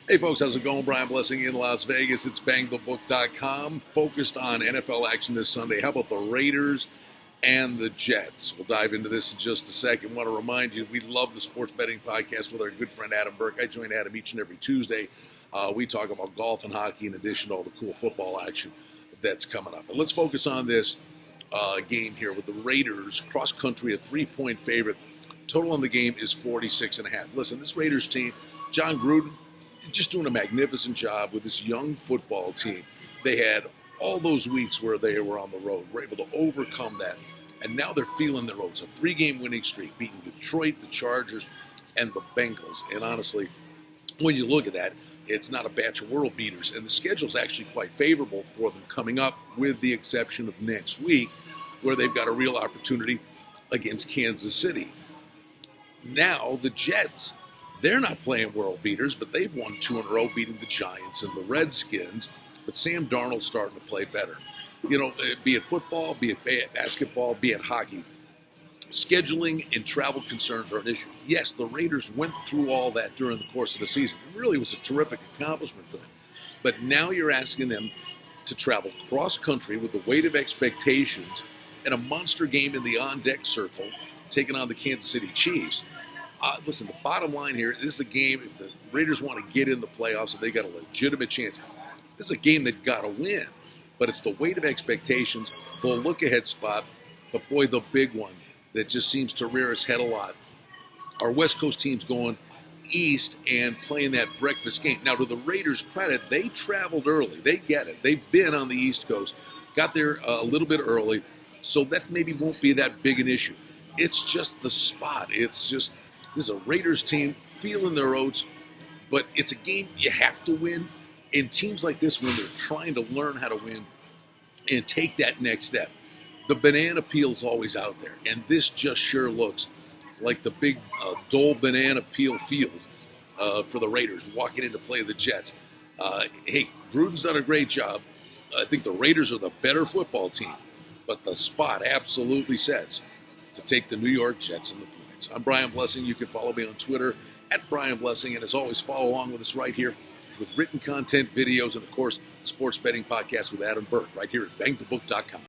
Hey folks, how's it going? Brian Blessing in Las Vegas. It's bangthebook.com, focused on NFL action this Sunday. How about the Raiders and the Jets? We'll dive into this in just a second. Want to remind you, we love the sports betting podcast with our good friend Adam Burke. I join Adam each and every Tuesday. We talk about golf and hockey in addition to all the cool football action that's coming up. But let's focus on this game here with the Raiders, cross-country, a 3-point favorite. Total on the game is 46.5. Listen, this Raiders team, John Gruden, just doing a magnificent job with this young football team. They had all those weeks where they were on the road, were able to overcome that, and now they're feeling their oats. A 3-game winning streak, beating Detroit, the Chargers, and the Bengals. And honestly, when you look at that, it's not a batch of world beaters, and the schedule's actually quite favorable for them coming up, with the exception of next week, where they've got a real opportunity against Kansas City. Now, the Jets, they're not playing world beaters, but they've won 2 in a row, beating the Giants and the Redskins. But Sam Darnold's starting to play better. You know, be it football, be it basketball, be it hockey, scheduling and travel concerns are an issue. Yes, the Raiders went through all that during the course of the season. It really was a terrific accomplishment for them. But now you're asking them to travel cross-country with the weight of expectations and a monster game in the on-deck circle, taking on the Kansas City Chiefs. Listen, the bottom line here, this is a game, if the Raiders want to get in the playoffs and they got a legitimate chance, this is a game they've got to win. But it's the weight of expectations, the look-ahead spot, but boy, the big one that just seems to rear its head a lot. Our West Coast team's going east and playing that breakfast game. Now, to the Raiders' credit, they traveled early. They get it. They've been on the East Coast, got there a little bit early, so that maybe won't be that big an issue. It's just the spot. It's just, this is a Raiders team feeling their oats, but it's a game you have to win. In teams like this, when they're trying to learn how to win and take that next step, the banana peel's always out there. And this just sure looks like the big Dole banana peel field for the Raiders walking into play the Jets. Hey, Gruden's done a great job. I think the Raiders are the better football team, but the spot absolutely says to take the New York Jets in the points. I'm Brian Blessing. You can follow me on Twitter at Brian Blessing. And as always, follow along with us right here with written content, videos, and of course, the sports betting podcast with Adam Burke right here at bangthebook.com.